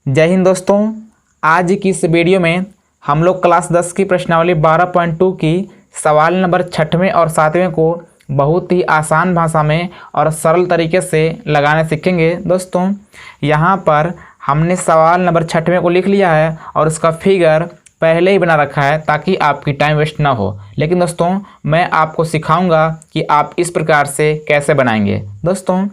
जय हिंद दोस्तों। आज की इस वीडियो में हम लोग क्लास 10 की प्रश्नावली 12.2 की सवाल नंबर 6वें और 7वें को बहुत ही आसान भाषा में और सरल तरीके से लगाने सीखेंगे। दोस्तों यहाँ पर हमने सवाल नंबर 6वें को लिख लिया है और उसका फिगर पहले ही बना रखा है ताकि आपकी टाइम वेस्ट ना हो। लेकिन दोस्तों मैं आपको सिखाऊंगा कि आप इस प्रकार से कैसे बनाएंगे। दोस्तों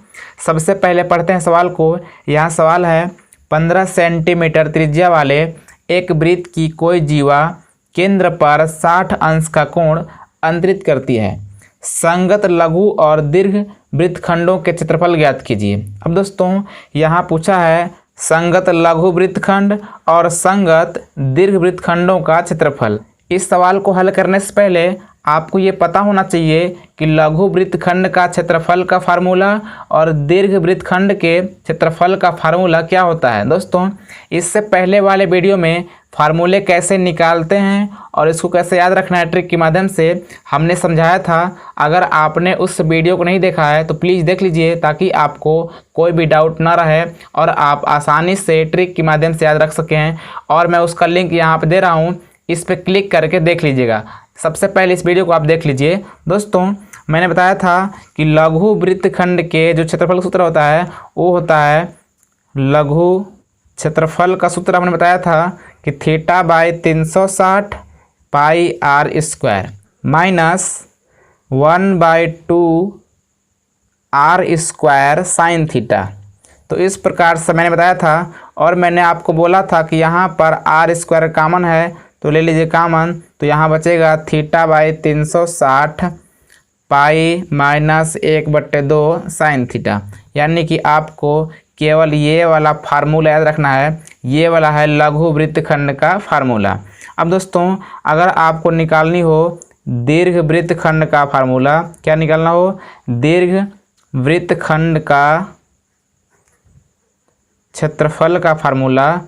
सबसे पहले पढ़ते हैं सवाल को। यहाँ सवाल है 15 सेंटीमीटर त्रिज्या वाले एक वृत्त की कोई जीवा केंद्र पर 60 अंश का कोण अंतरित करती है। संगत लघु और दीर्घ वृत्तखंडों के क्षेत्रफल ज्ञात कीजिए। अब दोस्तों यहाँ पूछा है संगत लघु वृत्तखंड और संगत दीर्घ वृत्तखंडों का क्षेत्रफल। इस सवाल को हल करने से पहले आपको ये पता होना चाहिए कि लघु वृत्तखंड का क्षेत्रफल का फार्मूला और दीर्घ वृत्तखंड के क्षेत्रफल का फार्मूला क्या होता है। दोस्तों इससे पहले वाले वीडियो में फार्मूले कैसे निकालते हैं और इसको कैसे याद रखना है ट्रिक के माध्यम से हमने समझाया था। अगर आपने उस वीडियो को नहीं देखा है तो प्लीज़ देख लीजिए ताकि आपको कोई भी डाउट ना रहे और आप आसानी से ट्रिक के माध्यम से याद रख सकें। और मैं उसका लिंक यहाँ पर दे रहा हूँ, इस पर क्लिक करके देख लीजिएगा। सबसे पहले इस वीडियो को आप देख लीजिए। दोस्तों मैंने बताया था कि लघु वृत्तखंड के जो क्षेत्रफल का सूत्र होता है वो होता है लघु क्षेत्रफल का सूत्र हमने बताया था कि θ/360 पाई r square minus 1/2 r square sine theta. तो इस प्रकार से मैंने बताया था और मैंने आपको बोला था कि यहाँ पर r स्क्वायर कॉमन है तो ले लीजिए कॉमन। तो यहाँ बचेगा θ/360 पाई माइनस 1/2 साइन थीटा। यानी कि आपको केवल ये वाला फार्मूला याद रखना है, ये वाला है लघु वृत्तखंड का फार्मूला। अब दोस्तों अगर आपको निकालनी हो दीर्घ वृत्तखंड का फार्मूला, क्या निकालना हो दीर्घ वृत्तखंड का क्षेत्रफल का फार्मूला,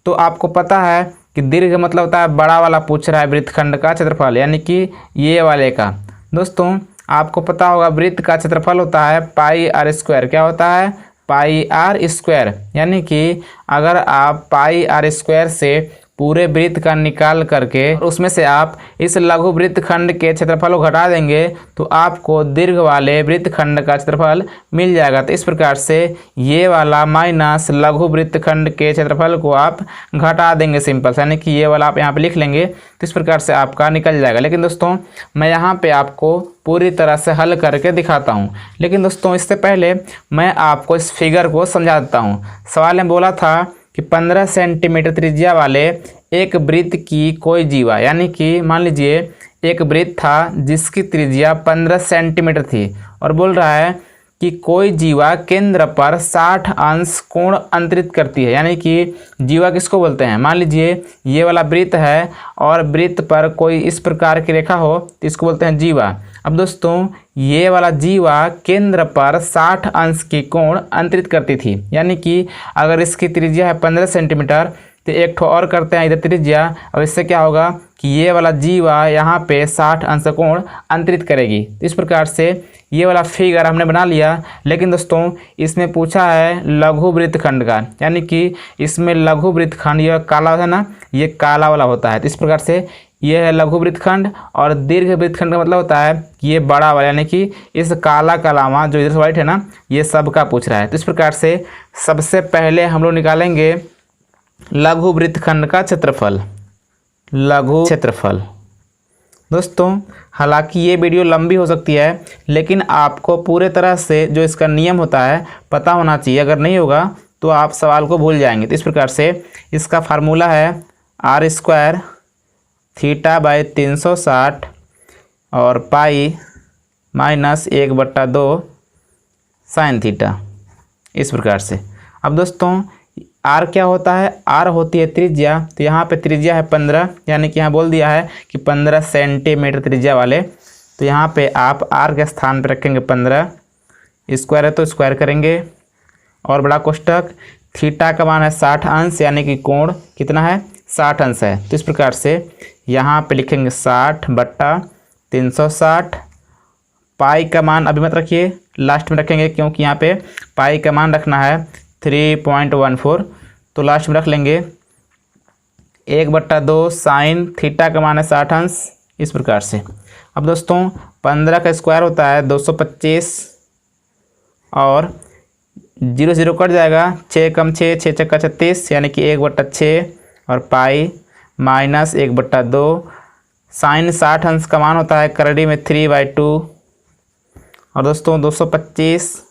तो आपको पता है कि दीर्घ मतलब होता है बड़ा वाला पूछ रहा है वृत्तखंड का क्षेत्रफल, यानी कि ये वाले का। दोस्तों आपको पता होगा वृत्त का क्षेत्रफल होता है पाई r स्क्वायर। क्या होता है पाई r स्क्वायर। यानी कि अगर आप पाई r स्क्वायर से पूरे वृत्त का निकाल करके उसमें से आप इस लघु वृत्तखंड के क्षेत्रफल को घटा देंगे तो आपको दीर्घ वाले वृत्तखंड का क्षेत्रफल मिल जाएगा। तो इस प्रकार से ये वाला माइनस लघु वृत्तखंड के क्षेत्रफल को आप घटा देंगे सिंपल, यानी कि ये वाला आप यहाँ पे लिख लेंगे। तो इस प्रकार से आपका निकल जाएगा। लेकिन दोस्तों मैं यहाँ पे आपको पूरी तरह से हल करके दिखाता हूँ। लेकिन दोस्तों इससे पहले मैं आपको इस फिगर को समझा देता हूँ। सवाल में बोला था कि 15 सेंटीमीटर त्रिज्या वाले एक वृत्त की कोई जीवा, यानी कि मान लीजिए एक वृत्त था जिसकी त्रिज्या 15 सेंटीमीटर थी और बोल रहा है कि कोई जीवा केंद्र पर 60 अंश कोण अंतरित करती है। यानी कि जीवा किसको बोलते हैं, मान लीजिए ये वाला वृत्त है और वृत्त पर कोई इस प्रकार की रेखा हो तो इसको बोलते हैं जीवा। अब दोस्तों ये वाला जीवा केंद्र पर 60 अंश की कोण अंतरित करती थी। यानी कि अगर इसकी त्रिज्या है 15 सेंटीमीटर तो एक ठो और करते हैं इधर त्रिज्या। अब इससे क्या होगा कि ये वाला जीवा यहाँ पे 60 अंश कोण अंतरित करेगी। तो इस प्रकार से ये वाला फिगर हमने बना लिया। लेकिन दोस्तों इसमें पूछा है लघु वृत्तखंड का, यानी कि इसमें लघु वृत्तखंड यह काला है ना, ये काला वाला होता है। तो इस प्रकार से ये है लघु वृत्तखंड और दीर्घ वृत्तखंड का मतलब होता है कि ये बड़ा वाला, यानी कि इस काला कलामा जो इधर से वाइट है ना ये सब का पूछ रहा है। तो इस प्रकार से सबसे पहले हम लोग निकालेंगे लघु वृत्तखंड का क्षेत्रफल, लघु क्षेत्रफल। दोस्तों हालांकि ये वीडियो लंबी हो सकती है लेकिन आपको पूरे तरह से जो इसका नियम होता है पता होना चाहिए। अगर नहीं होगा तो आप सवाल को भूल जाएंगे। तो इस प्रकार से इसका फार्मूला है r स्क्वायर θ/360 और पाई माइनस 1/2 साइन थीटा। इस प्रकार से अब दोस्तों r क्या होता है, r होती है त्रिज्या। तो यहाँ पे त्रिज्या है 15, यानी कि यहाँ बोल दिया है कि 15 सेंटीमीटर त्रिज्या वाले। तो यहाँ पे आप r के स्थान पे रखेंगे 15, स्क्वायर है तो स्क्वायर करेंगे और बड़ा कोष्टक थीटा का मान है 60 अंश, यानी कि कोण कितना है 60 अंश है। तो इस प्रकार से यहाँ पे लिखेंगे 60/360। पाई का मान अभी मत रखिए, लास्ट में रखेंगे क्योंकि यहाँ पे पाई का मान रखना है 3.14। तो लास्ट में रख लेंगे 1/2 साइन थीटा का मान है 60 अंश, इस प्रकार से। अब दोस्तों 15 का स्क्वायर होता है 225 और 0 0 कट जाएगा, 6 कम 6 6 चक्का 36 यानी कि 1/6 और पाई माइनस 1/2 साइन 60 अंश का मान होता है करड़ी में 3/2 और दोस्तों 225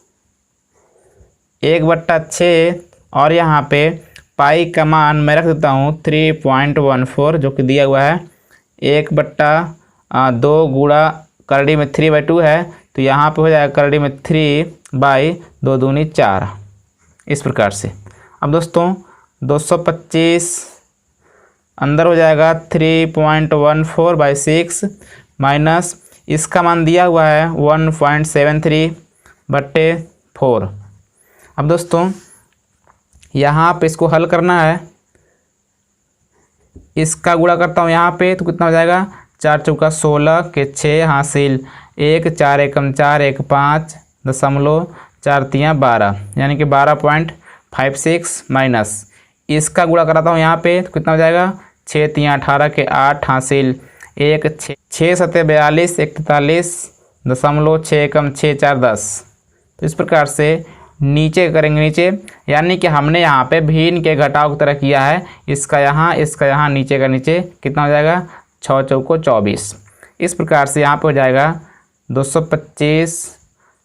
1/6 और यहाँ पे पाई का मान मैं रख देता हूँ 3.14 जो कि दिया हुआ है 1/2 गुणा करड़ी में 3/2 है, तो यहाँ पे हो जाएगा करड़ी में 3/2 दूनी 4, इस प्रकार से। अब दोस्तों 225 अंदर हो जाएगा 3.14/6 माइनस इसका मान दिया हुआ है 1.73/4। अब दोस्तों यहाँ पे इसको हल करना है, इसका गुणा करता हूँ यहाँ पे तो कितना हो जाएगा 4 चौका 16 के 6 हासिल 1 4 एकम 4 1 5.4 3 12 यानी कि 12.56 माइनस इसका गुणा कराता हूँ यहाँ पे तो कितना हो जाएगा 6 3 18 के 8 हासिल 1 6 7 42 41.6 एकम 6 4 10। तो इस प्रकार से नीचे करेंगे नीचे, यानी कि हमने यहाँ पे भिन्न के घटाव की तरह किया है, इसका यहाँ नीचे का नीचे कितना हो जाएगा 6 चौको 24। इस प्रकार से यहाँ पे हो जाएगा 225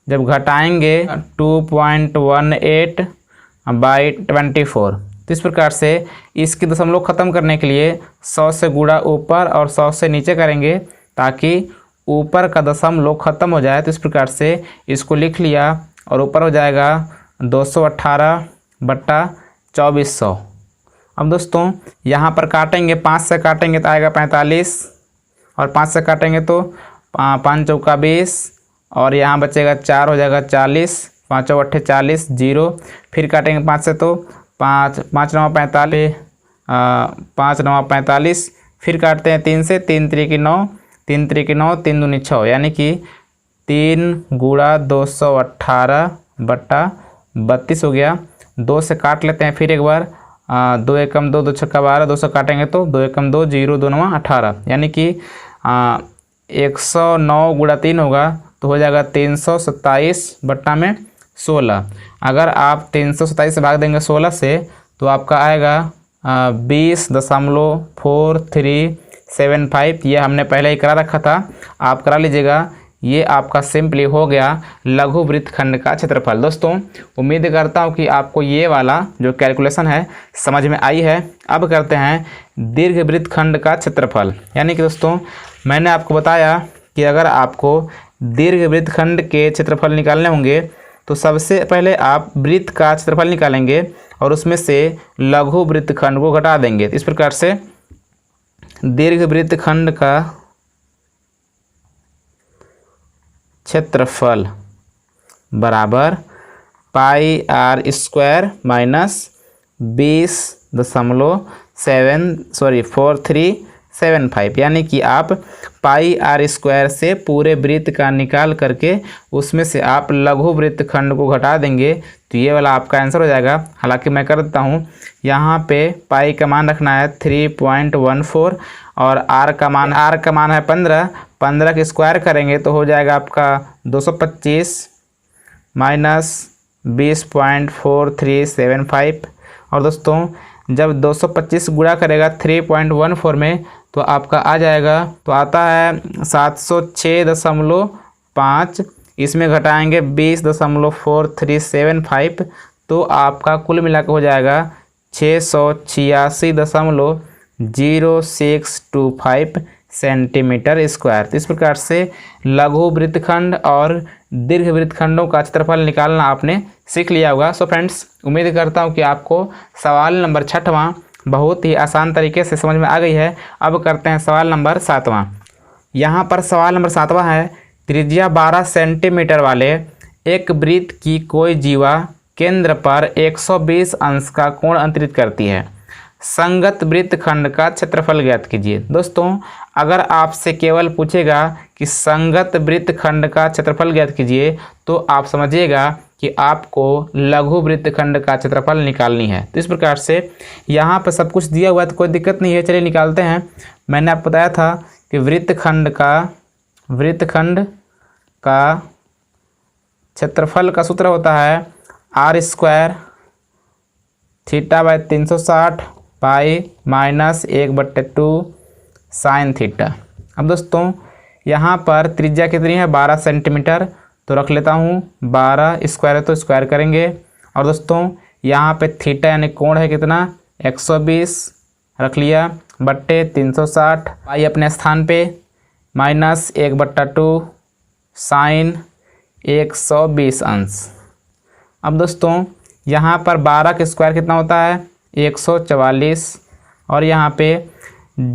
जब घटाएंगे 2.18/24। तो इस प्रकार से इसकी दशमलव ख़त्म करने के लिए 100 से गुणा ऊपर और 100 से नीचे करेंगे ताकि ऊपर का दशमलव ख़त्म हो जाए। तो इस प्रकार से इसको लिख लिया और ऊपर हो जाएगा 218/2400। अब दोस्तों यहाँ पर काटेंगे 5 से काटेंगे तो आएगा 45 और 5 से काटेंगे तो 5 चौका 20 और यहाँ बचेगा 4 हो जाएगा 40, 5 चौका 40 0। फिर काटेंगे 5 से तो 5 5 9 45 5 9 45। फिर काटते हैं 3 से 3 3 की 9 3 3 की 9 3 दूनी 6 यानी कि 3 गुणा 218/32 हो गया। 2 से काट लेते हैं फिर एक बार 2 एकम 2 2 छक्का 12 2 से काटेंगे तो 2 एकम 2 0 2 9 18 यानी कि 109 गुणा 3 होगा तो हो जाएगा 327/16। अगर आप 327 से भाग देंगे 16 से तो आपका आएगा 20.4375। ये हमने पहले ही करा रखा था, आप करा लीजिएगा। ये आपका सिंपली हो गया लघु वृत्तखंड का क्षेत्रफल। दोस्तों उम्मीद करता हूँ कि आपको ये वाला जो कैलकुलेशन है समझ में आई है। अब करते हैं दीर्घ वृत्तखंड का क्षेत्रफल। यानी कि दोस्तों मैंने आपको बताया कि अगर आपको दीर्घ वृत्तखंड के क्षेत्रफल निकालने होंगे तो सबसे पहले आप वृत्त का क्षेत्रफल निकालेंगे और उसमें से लघु वृत्तखंड को घटा देंगे। इस प्रकार से दीर्घ वृत्तखंड का क्षेत्रफल बराबर πr² माइनस 20.4375 यानी कि आप πr² से पूरे वृत्त का निकाल करके उसमें से आप लघु वृत्तखंड को घटा देंगे तो ये वाला आपका आंसर हो जाएगा। हालांकि मैं कर देता हूँ, यहाँ पे पाई का मान रखना है 3.14 और r का मान है 15 के स्क्वायर करेंगे तो हो जाएगा आपका 225 माइनस 20.4375। और दोस्तों जब 225 गुणा करेगा 3.14 में तो आपका आ जाएगा, तो आता है 706.5। इसमें घटाएंगे 20.4375 तो आपका कुल मिलाकर हो जाएगा 686.0625 सेंटीमीटर स्क्वायर। तो इस प्रकार से लघु वृत्तखंड और दीर्घ वृत्तखंडों का क्षेत्रफल निकालना आपने सीख लिया होगा। सो फ्रेंड्स उम्मीद करता हूं कि आपको सवाल नंबर 6वां बहुत ही आसान तरीके से समझ में आ गई है। अब करते हैं सवाल नंबर 7वां। यहाँ पर सवाल नंबर 7वां है, त्रिज्या 12 सेंटीमीटर वाले एक वृत्त की कोई जीवा केंद्र पर 120 अंश का कोण अंतरित करती है, संगत वृत्तखंड का क्षेत्रफल ज्ञात कीजिए। दोस्तों अगर आपसे केवल पूछेगा कि संगत वृत्तखंड का क्षेत्रफल ज्ञात कीजिए तो आप समझिएगा कि आपको लघु वृत्तखंड का क्षेत्रफल निकालनी है। तो इस प्रकार से यहाँ पर सब कुछ दिया हुआ है तो कोई दिक्कत नहीं है, चलिए निकालते हैं। मैंने आपको बताया था कि वृत्तखंड का क्षेत्रफल का सूत्र होता है r² θ/360 pi minus 1/2 sine theta. अब दोस्तों यहाँ पर त्रिज्या कितनी है 12 सेंटीमीटर, तो रख लेता हूँ 12 स्क्वायर है तो स्क्वायर करेंगे। और दोस्तों यहाँ पे थीटा यानी कोण है कितना 120 रख लिया बट्टे 360 पाई अपने स्थान पे माइनस 1/2 साइन 120 अंश। अब दोस्तों यहाँ पर 12 का स्क्वायर कितना होता है 144 और यहाँ पे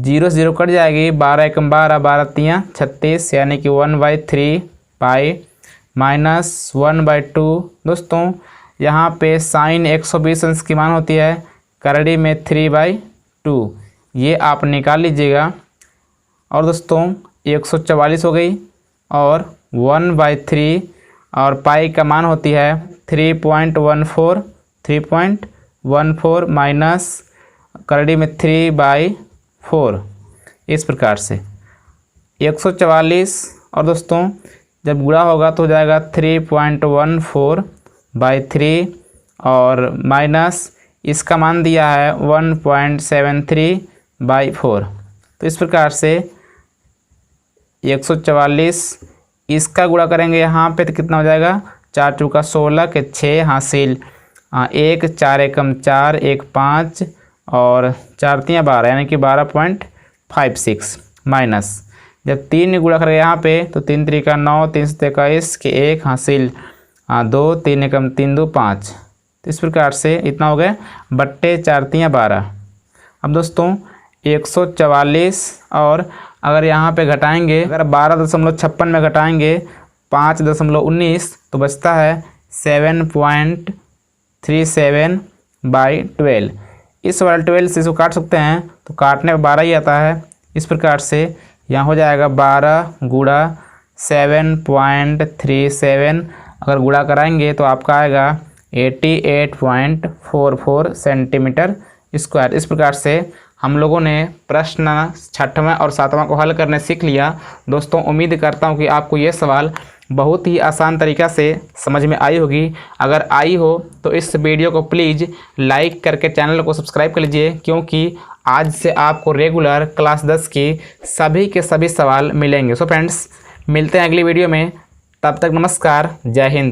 0 से 0 कट जाएगी 12 एकम 12 12 तियाँ 36 यानी कि 1/3 पाई माइनस 1/2। दोस्तों यहाँ पे साइन 120 अंश की मान होती है करड़ी में 3/2, ये आप निकाल लीजिएगा। और दोस्तों 144 हो गई और 1/3 और पाई का मान होती है 3.14 माइनस करड़ी में 3/4। इस प्रकार से 144 और दोस्तों जब गुणा होगा तो हो जाएगा 3.14/3 और माइनस इसका मान दिया है 1.73/4। तो इस प्रकार से 144 इसका गुणा करेंगे यहाँ पे तो कितना हो जाएगा 4 चौका 16 के 6 हासिल 1 4 एकम 4 1 5 और 4 तियाँ 12 यानी कि 12.56 माइनस जब 3 गुणा करेंगे यहाँ पे तो 3 त्रिका 9 3 21 के 1 हासिल 2 3 एकम 3 2 5। तो इस प्रकार से इतना हो गया बट्टे 4 तियाँ 12। अब दोस्तों 144 और अगर यहाँ पे घटाएंगे अगर 12.56 में घटाएंगे 5.19 तो बचता है 7.37/12। इस वाला 12 से इसको काट सकते हैं तो काटने में 12 ही आता है। इस प्रकार से यहाँ हो जाएगा 12 गुणा 7.37 अगर गुणा कराएंगे तो आपका आएगा 88.44 सेंटीमीटर स्क्वायर। इस प्रकार से हम लोगों ने प्रश्न 6वां और 7वां को हल करने सीख लिया। दोस्तों उम्मीद करता हूँ कि आपको ये सवाल बहुत ही आसान तरीक़ा से समझ में आई होगी। अगर आई हो तो इस वीडियो को प्लीज़ लाइक करके चैनल को सब्सक्राइब कर लीजिए, क्योंकि आज से आपको रेगुलर क्लास 10 की सभी के सभी सवाल मिलेंगे। सो फ्रेंड्स मिलते हैं अगली वीडियो में, तब तक नमस्कार, जय हिंद।